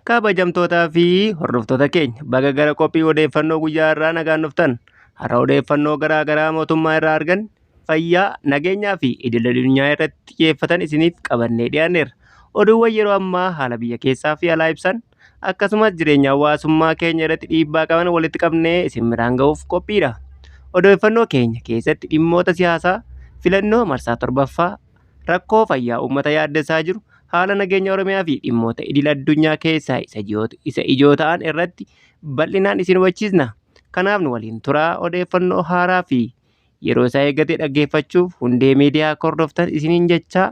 Kabajamtootaa fi hordoftoota keenya baga gara qophii odeeffannoo guyyaa irraa nagaan dhuftan. Har'a odeeffannoo garaa garaa mootummaa irraa argan fayyaa, nageenyaa fi idil-addunyaa irratti xiyyeeffatan isiniif qabannee dhiyaanneerra. Oduuwwan yeroo ammaa haala biyya keessaa fi alaa ibsan akkasumas jireenya hawaasummaa keenya irratti dhiibbaa qaban walitti qabnee isin biraan ga'uuf qophiidha. Odeeffannoo keenya keessatti dhimmoota siyaasaa, filannoo marsaa torbaffaa, rakkoo fayyaa uummata yaaddessaa jiru, haala nageenya Oromiyaa fi dhimmoota idil-addunyaa keessaa isa ijoo ta'an irratti bal'inaan isin hubachiisna. Kanaaf nu waliin turaa odeeffannoo haaraa fi yeroo isaa eeggate dhaggeeffachuuf hundee miidiyaa akka hordoftan isiniin jechaa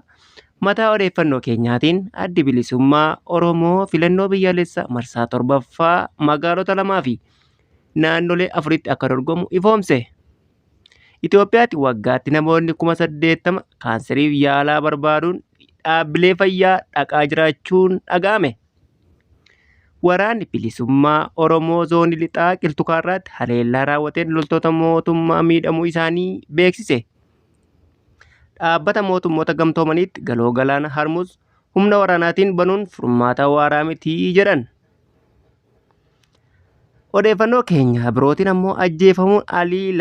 mataa odeeffannoo keenyaatiin addi bilisummaa Oromoo filannoo biyyaalessaa marsaa torbaffaa magaalota 2 fi naannolee 4tti akka dorgomu ifoomse. Itoophiyaatti waggaatti namoonni 80,000 kaanseriif yaalaa barbaaduun dhaabbilee fayyaa dhaqaa jiraachuun dhaga'ame. Waraanni bilisummaa Oromoo zoonii lixaa Qilxukaarraatti haleellaa raawwateen loltoota mootummaa miidhamuu isaanii beeksise. Dhaabbata mootummoota gamtoomaniitti galoo galaana Hormuz humna waraanaatiin banuun furmaata waaraa miti jedhan. Odeeffannoo keenya birootiin ammoo ajjeefamuun Alii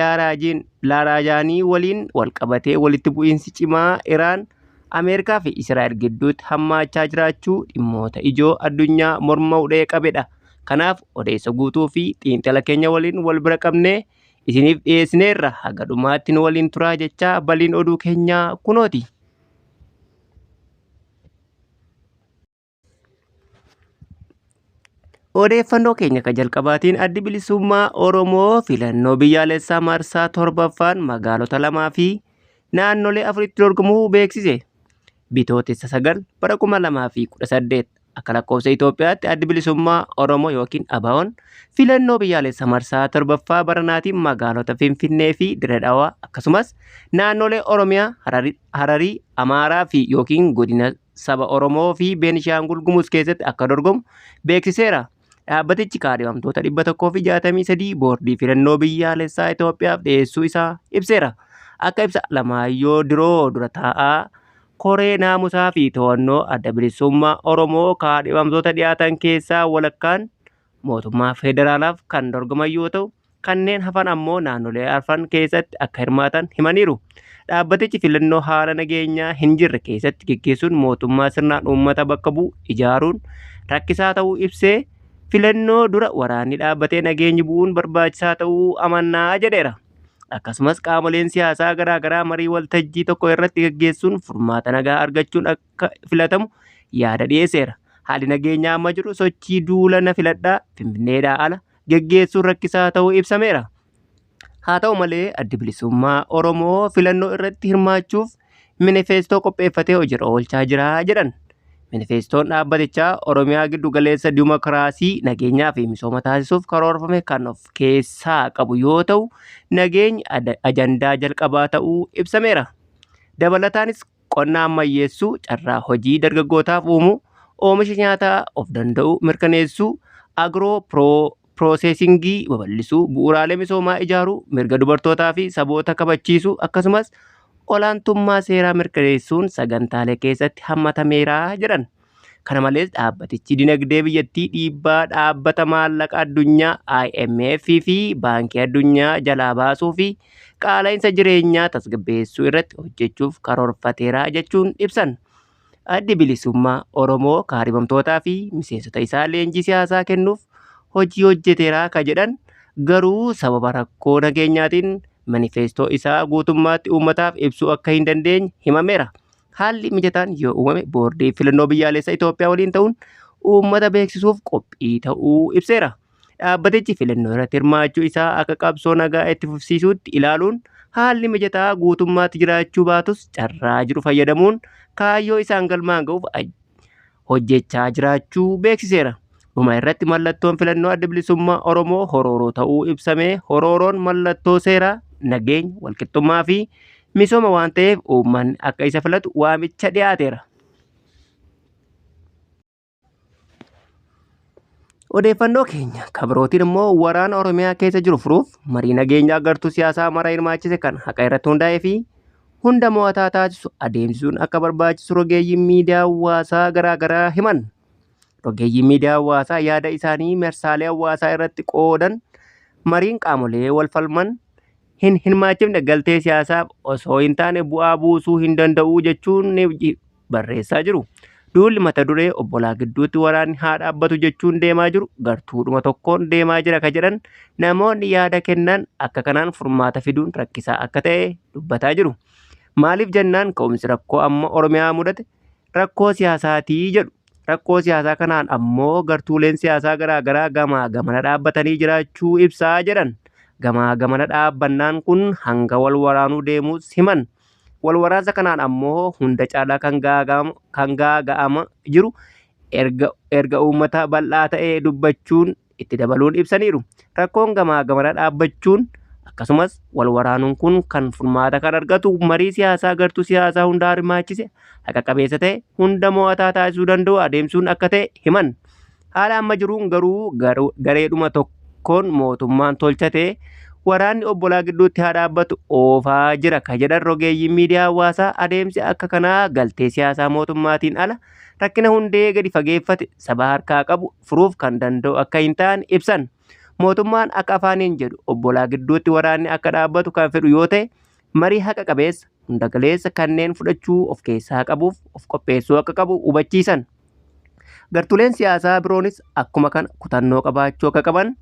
Laarajaanii waliin walqabatee walitti bu'iinsi cimaa Iraan, Ameerikaa fi Israa'el gidduutti hammaachaa jiraachuu dhimmoota ijoo addunyaa morma hudhee qabedha. Kanaaf odeessa guutuu fi xiinxala keenya waliin wal bira qabnee isiniif dhiyeessineerra. Haga dhumaatti nu waliin turaa jechaa baliin oduu keenyaa kunooti. Odeeffannoo keenya kan jalqabaatiin addi bilisummaa Oromoo filannoo biyyaalessaa marsaa torbaffaan magaalota 2 fi naannolee 4tti dorgomuu beeksise. Bitootessa 9 bara 2018 akka lakkoofsa Itoophiyaatti addi bilisummaa Oromoo yookiin ABO'n filannoo biyyaalessaa marsaa torbaffaa baranaatiin magaalota Finfinnee fi Dirree Dhawaa akkasumas naannolee Oromiyaa, Hararii, Amaaraa fi yookiin godina saba Oromoo fi Beenishaangul Gumuz keessatti akka dorgomu beeksiseera. Dhaabbatichi kaadhimamtoota 163 boordii filannoo biyyaalessaa Itoophiyaaf dhiyeessuu isaa ibseera. Akka ibsa Alamaayyoo Diroo dura taa'aa koree naamusaa fi to'annoo adda bilisummaa Oromoo kaadhimamtoota dhiyaatan keessaa walakkaan mootummaa federaalaaf kan dorgoman yoo ta'u, kanneen hafan ammoo naannolee arfan keessatti akka hirmaatan himaniiru. Dhaabbatichi filannoo haala nageenyaa hin jirre keessatti gaggeessuun mootummaa sirnaan uummata bakka bu'u ijaaruun rakkisaa ta'uu ibsee filannoo dura waraanni dhaabbatee nageenyi bu'uun barbaachisaa ta'uu amannaa jedheera. Akkasumas qaamoleen siyaasaa garaa garaa marii waltajjii tokko irratti gaggeessuun furmaata nagaa argachuun akka filatamu yaada dhiyeesseera. Haalli nageenyaa amma jiru sochii duulana filadhaa Finfinneedhaa ala gaggeessuun rakkisaa ta'uu ibsameera. Haa ta'u malee addi bilisummaa Oromoo filannoo irratti hirmaachuuf manifeestoo qopheeffatee hojiirra oolchaa jira jedhan. Manifeestoon dhaabbatichaa Oromiyaa giddu galeessa dimokiraasii, nageenyaa fi misooma taasisuuf karoorfame kan of keessaa qabu yoo ta'u, nageenyi ajandaa jalqabaa ta'uu ibsameera. Dabalataanis qonna ammayyeessuu, carraa hojii dargaggootaaf uumuu, oomisha nyaataa of danda'uu mirkaneessuu, agroo piroosesingii babal'isuu, bu'uuraalee misoomaa ijaaruu, mirga dubartootaa fi saboota kabachiisuu akkasumas olaantummaa seeraa mirkaneessuun sagantaalee keessatti hammatameera jedhan. Kana malees dhaabbatichi dinagdee biyyattii dhiibbaa dhaabbata maallaqa addunyaa IMF fi baankii addunyaa jalaa baasuu fi qaala'insa jireenyaa tasgabbeessuu irratti hojjechuuf karoorfateera jechuun ibsan. Addi bilisummaa Oromoo kaadhimamtootaa fi miseensota isaa leenjii siyaasaa kennuuf hojii hojjeteera ka jedhan garuu sababa rakkoo nageenyaatiin manifeestoo isaa guutummaatti uummataaf ibsuu akka hin dandeenye himameera. Haalli mijataan yoo uumame boordii filannoo biyyaalessaa Itoophiyaa waliin ta'uun uummata beeksisuuf qophii ta'uu ibseera. Dhaabbatichi filannoo irratti hirmaachuu isaa akka qabsoo nagaa itti fufsiisuutti ilaaluun haalli mijataa guutummaatti jiraachuu baatus carraa jiru fayyadamuun kaayyoo isaan galmaan ga'uuf hojjechaa jiraachuu beeksiseera. Dhuma irratti mallattoon filannoo adda bilisummaa Oromoo horooroo ta'uu ibsamee horooroon mallattoo seeraa, nageenya, walqixxummaa fi misooma waan ta'eef uummanni akka isa filatu waamicha dhiyaateera. Odeeffannoo keenya kabirootiin immoo waraana Oromiyaa keessa jiru furuuf marii nageenya agartuu siyaasaa mara hirmaachise kan haqa irratti hundaa'ee fi hunda mo'ataa taasisu adeemsisuun akka barbaachisu rogeeyyiin miidiyaa hawaasaa garaa garaa himan. Rogeeyyiin miidiyaa hawaasaa yaada isaanii marsaalee hawaasaa irratti qoodan mariin qaamolee wal falman hin hirmaachifne galtee siyaasaaf osoo hin taane bu'aa buusuu hin danda'u jechuun barreessaa jiru. Duulli mata duree obbolaa gidduutti waraanni haa dhaabbatu jechuun deemaa jiru gartuudhuma tokkoon deemaa jira ka jedhan namoonni yaada kennan akka kanaan furmaata fiduun rakkisaa akka ta'e dubbataa jiru. Maaliif jennaan ka'umsi rakkoo amma Oromiyaa mudate rakkoo siyaasaatii jedhu. Rakkoo siyaasaa kanaan ammoo gartuuleen siyaasaa garaagaraa gamaa gamana dhaabbatanii jiraachuu ibsaa jedhan. Gamaa gamana dhaabbannaan kun hanga wal waraanuu deemuus himan. Wal waraansa kanaan ammoo hunda caalaa kan gaaga'ama jiru erga uummata bal'aa ta'ee dubbachuun itti dabaluun ibsaniiru. Rakkoon gamaa gamana dhaabbachuun akkasumas wal waraanuun kun kan furmaata kan argatu marii siyaasaa gartuu siyaasaa hundaa hirmaachise haqa qabeessa ta'e hunda mo'ataa taasisuu danda'u adeemsuun akka ta'e himan. Haala amma jiruun garuu gareedhuma tokkoon mootummaan tolchatee waraanni obbolaa gidduutti haa dhaabbatu oofaa jira ka jedhan rogeeyyiin miidiyaa hawaasaa adeemsi akka kanaa galtee siyaasaa mootummaatiin ala rakkina hundee gadi fageeffate saba harkaa qabu furuuf kan danda'u akka hin taane ibsan. Mootummaan akka afaaniin jedhu obbolaa gidduutti waraanni akka dhaabbatu kan fedhu yoo ta'e marii haqa qabeessa hunda galeessa kanneen fudhachuu of keessaa qabuuf of qopheessuu akka qabu hubachiisan. Gartuuleen siyaasaa biroonis akkuma kana kutannoo qabaachuu akka qaban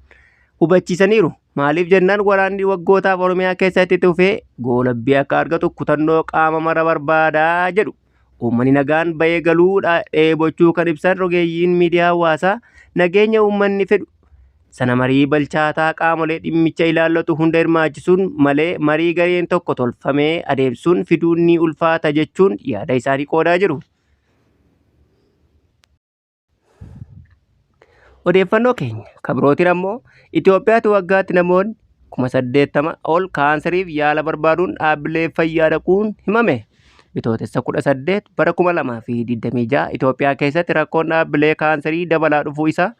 hubachiisaniiru. Maaliif jennaan waraanni waggootaaf Oromiyaa keessatti dhufee goolabbii akka argatu kutannoo qaama mara barbaadaa jedhu. Uummanni nagaan bahee galuu dheebochuu kan ibsan rogeeyyiin miidiyaa hawaasaa nageenya uummanni fedhu sana marii balchaataa qaamolee dhimmicha ilaallatu hunda hirmaachisuun malee marii gareen tokko tolfamee adeemsuun fiduun ni ulfaata jechuun yaada isaanii qoodaa jiru. Odeeffannoo keenya kabirootiin ammoo Itoophiyaatti waggaatti namoonni 80,000 ol kaanseriif yaala barbaaduun dhaabbilee fayyaa dhaquun himame. Bitootessa 18 bara 2026 Itoophiyaa keessatti rakkoon dhaabbilee kaanserii dabalaa dhufuu isaa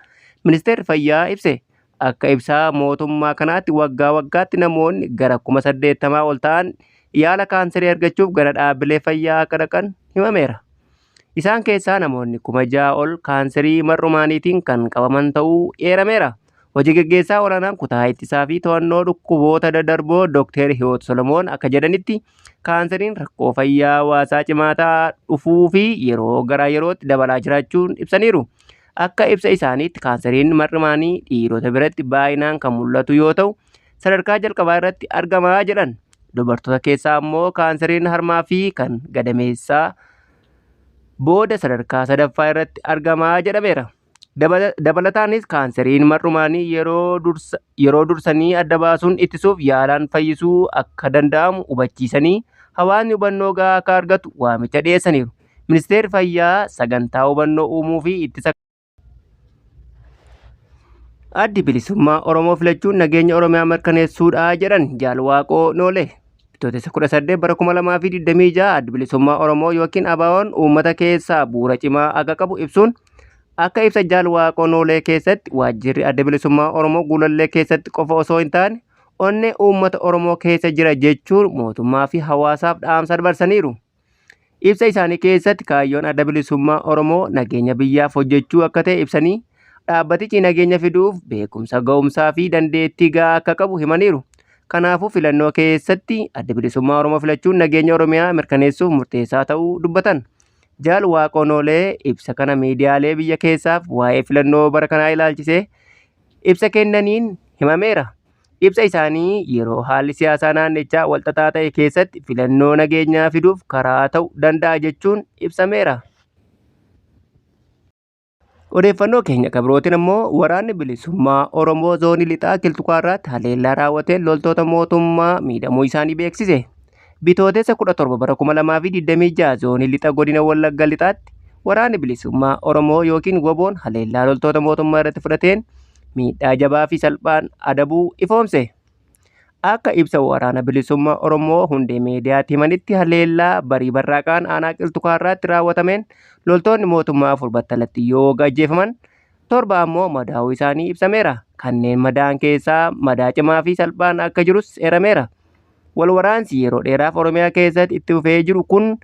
ministeerri fayyaa ibse. Akka ibsaa mootummaa kanaatti waggaa waggaatti namoonni gara 80,000 ol ta'an yaala kaanserii argachuuf gara dhaabbilee fayyaa akka dhaqan himameera. Isaan keessaa namoonni 6,000 ol kaanserii mar'umaaniitiin kan qabaman ta'uu eerameera. Hojii gaggeessaa olaanaan kutaa ittisaa fi to'annoo dhukkuboota daddarboo Dr. Hiwoot Solomoon akka jedhanitti kaanseriin rakkoo fayyaa hawaasaa cimaa ta'aa dhufuu fi yeroo gara yerootti dabalaa jiraachuun ibsaniiru. Akka ibsa isaaniitti kaanseriin mar'umaanii dhiirota biratti baay'inaan kan mul'atu yoo ta'u sadarkaa jalqabaa irratti argamaa jedhan. Dubartoota keessaa ammoo kaanseriin harmaa fi kan gadameessaa booda sadarkaa sadaffaa irratti argamaa jedhameera. Dabalataanis kaanseriin mar'umaanii yeroo dursanii adda baasuun ittisuuf yaalaan fayyisuu akka danda'amu hubachiisanii hawaasni hubannoo gahaa akka argatu waamicha dhiyeessaniiru. Ministeerri fayyaa sagantaa hubannoo uumuu fi ittisa addi bilisummaa Oromoo filachuun nageenya Oromiyaa mirkaneessuudha jedhan Jaalwaaqoo Noolee. Bitootessa 18 bara 2026 addi bilisummaa Oromoo yookiin ABO'n uummata keessaa bu'uura cimaa akka qabu ibsuun akka ibsa Jaalwaaqoo Noolee keessatti waajjirri adda bilisummaa Oromoo Guulallee keessatti qofa osoo hin taane onnee uummata Oromoo keessa jira jechuun mootummaa fi hawaasaaf dhaamsa dabarsaniiru. Ibsa isaanii keessatti kaayyoon adda bilisummaa Oromoo nageenya biyyaaf hojjechuu akka ta'e ibsanii dhaabbatichi nageenya fiduuf beekumsa ga'umsaa fi dandeettii gahaa akka qabu himaniiru. Kanaafuu filannoo keessatti adda bilisummaa Oromoo filachuun nageenya Oromiyaa mirkaneessuuf murteessaa ta'uu dubbatan. Jaalwaaqoo Noolee ibsa kana miidiyaalee biyya keessaaf waa'ee filannoo bara kanaa ilaalchisee ibsa kennaniin himameera. Ibsa isaanii yeroo haalli siyaasaa naannichaa walxaxaa ta'e keessatti filannoo nageenyaa fiduuf karaa ta'uu danda'a jechuun ibsameera. Odeeffannoo keenya kabirootiin ammoo waraanni bilisummaa Oromoo zoonii lixaa Kiltukaarraatti haleellaa raawwateen loltoota mootummaa miidhamuu isaanii beeksise. Bitootessa 17 bara 2026 zoonii lixa godina Wallagga lixaatti waraanni bilisummaa Oromoo yookiin WBO'n haleellaa loltoota mootummaa irratti fudhateen miidhaa jabaa fi salphaan adabuu ifoomse. Akka ibsa waraana bilisummaa Oromoo hundee miidiyaatti himanitti haleellaa barii barraaqaan aanaa Kiltukaarraatti raawwatameen loltoonni mootummaa 4 battalatti yoo ajjeefaman 7 ammoo madaa'uu isaanii ibsameera. Kanneen madaa'an keessaa madaa cimaa fi salphaan akka jirus eerameera. Wal waraansi yeroo dheeraaf Oromiyaa keessatti itti fufee jiru kun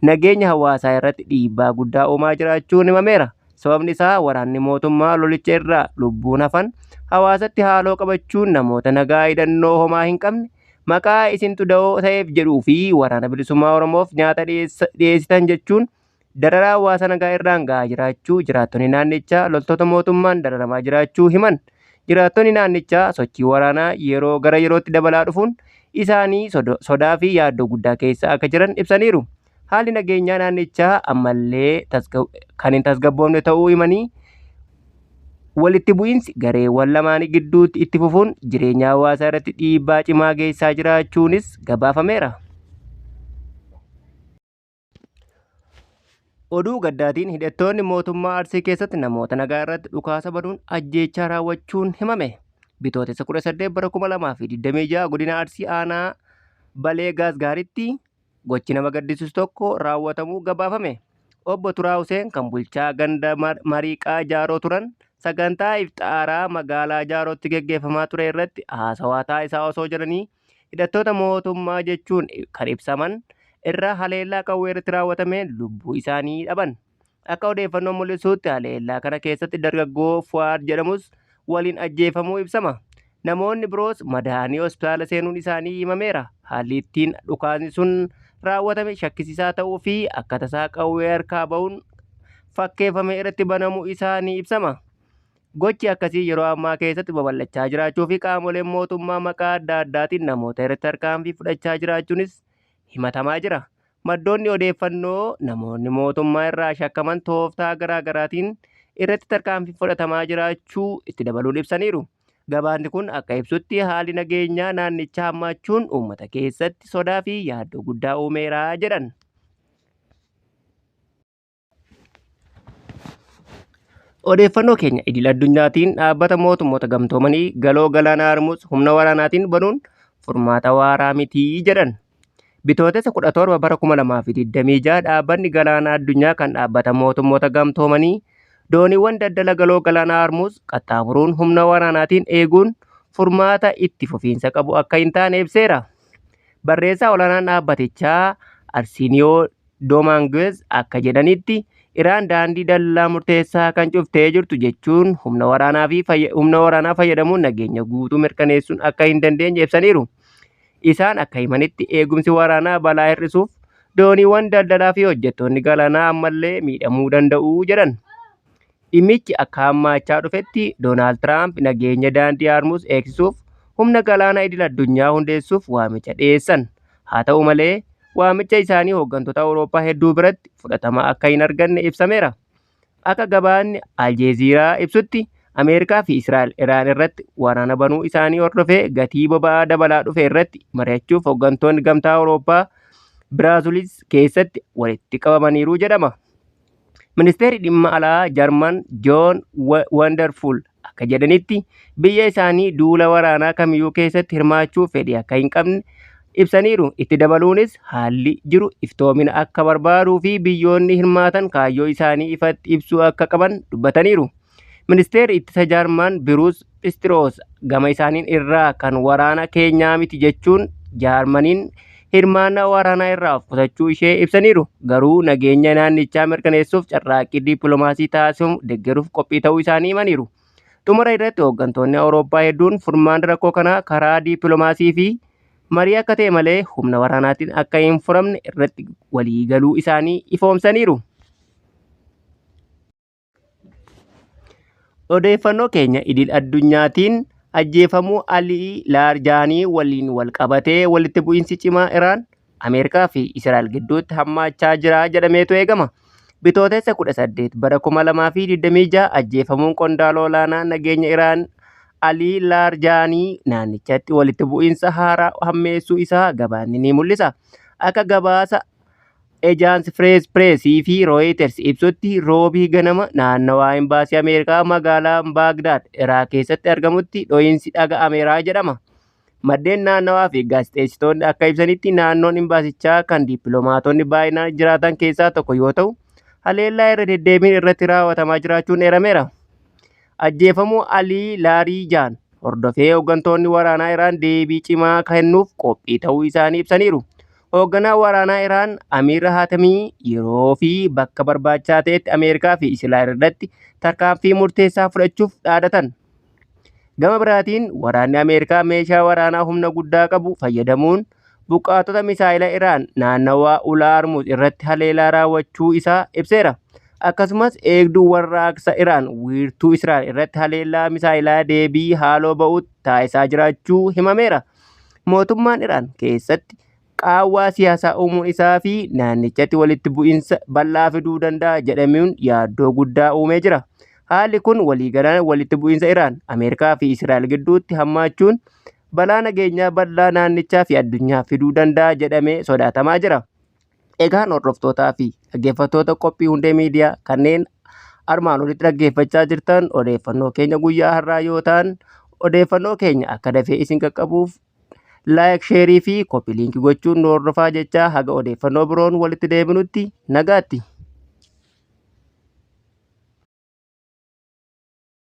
nageenya hawaasaa irratti dhiibbaa guddaa uumaa jiraachuun himameera. Sababni isaa waraanni mootummaa lolicha irraa lubbuun hafan hawaasatti haaloo qabachuun namoota nagaa hidhannoo homaa hin qabne maqaa isintu da'oo ta'eef jedhuu fi waraana bilisummaa Oromoof nyaata dhiyeessitan jechuun dararaa hawaasa nagaa irraan gahaa jiraachuu jiraattonni naannichaa loltoota mootummaan dararamaa jiraachuu himan. Jiraattonni naannichaa sochii waraanaa yeroo gara yerootti dabalaa dhufuun isaanii sodaa fi yaaddoo guddaa keessa akka jiran ibsaniiru. Haalli nageenyaa naannichaa ammallee kan hin tasgabboofne ta'uu himanii walitti bu'iinsi gareewwan lamaanii gidduutti itti fufuun jireenya hawaasaa irratti dhiibbaa cimaa geessaa jiraachuunis gabaafameera. Oduu gaddaatiin hidhattoonni mootummaa Arsii keessatti namoota nagaa irratti dhukaasa banuun ajjeechaa raawwachuun himame. Bitootessa 18 bara 2026 godina Arsii aanaa Balee Gaasgaaritti gochi nama gaddisiisu tokko raawwatamuu gabaafame. Obbo Turaa Huseen kan bulchaa ganda Mariiqaa Jaaroo turan sagantaa iftaaraa magaalaa Jaarootti geggeeffamaa ture irratti haasawaa taasisaa osoo jiranii hidhattoota mootummaa jechuun kan ibsaman irra haleellaa qawwee irratti raawwatameen lubbuu isaanii dhaban. Akka odeeffannoon mul'isuutti haleellaa kana keessatti dargaggoo Fuwaad jedhamus waliin ajjeefamuu ibsama. Namoonni biroos madaa'anii hospitaala seenuun isaanii himameera. Haalli ittiin dhukaasni sun raawwatame shakkisiisaa ta'uu fi akka tasaa qawwee harkaa ba'uun fakkeeffame irratti banamuu isaanii ibsama. Gochi akkasii yeroo ammaa keessatti babal'achaa jiraachuu fi qaamoleen mootummaa maqaa adda addaatiin namoota irratti tarkaanfii fudhachaa jiraachuunis himatamaa jira. Maddoonni odeeffannoo namoonni mootummaa irraa shakkaman tooftaa garaa garaatiin irratti tarkaanfii fudhatamaa jiraachuu itti dabaluun ibsaniiru. Gabaasni kun akka ibsutti haalli nageenyaa naannichaa hammaachuun uummata keessatti sodaa fi yaaddoo guddaa uumeera jedhan. Odeeffannoo keenya idil addunyaatiin dhaabbata mootummoota gamtoomanii galoo galaana Hormuuz humna waraanaatiin banuun furmaata waaraa mitii jedhan. Bitootessa 17 bara 2026 dhaabbanni galaana addunyaa kan dhaabbata mootummoota gamtoomanii dooniiwwan daldala galoo galaana Hormuuz qaxxaamuruun humna waraanaatiin eeguun furmaata itti fufiinsa qabu akka hin taane ibseera. Barreessaa olaanaan dhaabbatichaa Arsiiniyoo Doomangeez akka jedhanitti Iraan daandii daldalaa murteessaa kan cuftee jirtu jechuun humna waraanaa fayyadamuun nageenya guutuu mirkaneessuun akka hin dandeenye ibsaniiru. Isaan akka himanitti eegumsi waraanaa balaa hir'isuuf dooniiwwan daldalaa fi hojjettoonni galaanaa ammallee miidhamuu danda'u jedhan. Dhimmichi akka hammaachaa dhufetti Doonaald Tiraamp nageenya daandii Hormuuz eegsisuuf humna galaana idil addunyaa hundeessuuf waamicha dhiyeessan. Haa ta'u malee waamicha isaanii hooggantoota Awurooppaa hedduu biratti fudhatama akka hin arganne ibsameera. Akka gabaasni Aljeeziraa ibsutti Ameerikaa fi Israa'el Iraan irratti waraana banuu isaanii hordofee gatii boba'aa dabalaa dhufe irratti mari'achuuf hooggantoonni gamtaa Awurooppaa Biraazilis keessatti walitti qabamaniiru jedhama. Ministeerri dhimma alaa Jarman Joon Wanderful akka jedhanitti biyya isaanii duula waraanaa kamiyyuu keessatti hirmaachuuf fedhii akka hin qabne ibsaniiru. Itti dabaluunis haalli jiru iftoomina akka barbaaduu fi biyyoonni hirmaatan kaayyoo isaanii ifatti ibsuu akka qaban dubbataniiru. Ministeerri ittisa Jarman Biruus Pistiroos gama isaaniin irraa kan waraana keenyaa miti jechuun Jarmaniin hirmaannaa waraanaa irraa of qusachuu ishee ibsaniiru. Garuu nageenya naannichaa mirkaneessuuf carraaqqii dippiloomaasii taasifamu deeggaruuf qophii ta'uu isaanii himaniiru. Xumura irratti hooggantoonni Awurooppaa hedduun furmaanni rakkoo kanaa karaa dippiloomaasii fi marii akka ta'e malee humna waraanaatiin akka hin furamne irratti waliigaluu isaanii ifoomsaniiru. Odeeffannoo keenya idil addunyaatiin ajjeefamuu Alii Laarjaanii waliin wal qabatee walitti bu'iinsi cimaa Iraan, Ameerikaa fi Israa'el gidduutti hammaachaa jira jedhameetu eegama. Bitootessa 18 bara 2026 ajjeefamuun qondaala olaanaa nageenya Iraan Alii Laarjaanii naannichatti walitti bu'iinsa haaraa hammeessuu isaa gabaasni ni mul'isa. Akka gabaasa Ejaans Pireesii fi Rooyiters ibsutti roobii ganama naannawaa imbaasii Ameerikaa magaalaa Baagdaad Iraaq keessatti argamutti dho'iinsi dhaga'ameera jedhama. Maddeen naannawaa fi gaazexeessitoonni akka ibsanitti naannoon imbaasichaa kan dippiloomaatonni baay'inaan jiraatan keessaa tokko yoo ta'u, haleellaa irra deddeebiin irratti raawwatamaa jiraachuun eerameera. Ajjeefamuu Alii Laarjaan hordofee hooggantoonni waraanaa Iraan deebii cimaa kennuuf qophii ta'uu isaanii ibsaniiru. Hoogganaa waraanaa Iraan Amiir Haatamii yeroo fi bakka barbaachisaa ta'etti Ameerikaa fi Israa'el irratti tarkaanfii murteessaa fudhachuuf dhaadatan. Gama biraatiin waraanni Ameerikaa meeshaa waraanaa humna guddaa qabu fayyadamuun buqqaatota misaa'ila Iraan naannawaa ulaa Hormuuz irratti haleellaa raawwachuu isaa ibseera. Akkasumas eegduu warraaqsa Iraan wiirtuu Israa'el irratti haleellaa misaa'ilaa deebii haaloo ba'uutti taasisaa jiraachuu himameera. Mootummaan Iraan keessatti qaawwaa siyaasaa uumuun isaa fi naannichatti walitti bu'iinsa bal'aa fiduu danda'a jedhamuun yaaddoo guddaa uumee jira. Haalli kun waliigalaan walitti bu'iinsa Iraan, Ameerikaa fi Israa'el gidduutti hammaachuun balaa nageenyaa bal'aa naannichaa fi addunyaa fiduu danda'a jedhamee sodaatamaa jira. Egaan hordoftootaa fi dhaggeeffattoota qophii hundee miidiyaa kanneen armaan olitti dhaggeeffachaa jirtan odeeffannoo keenya guyyaa har'aa yoo ta'an, odeeffannoo keenya akka dafee isin qaqqabuuf laayik, sheerii fi koppii liinkii gochuun nu hordofaa jechaa haga odeeffannoo biroon walitti deebinutti nagaatti.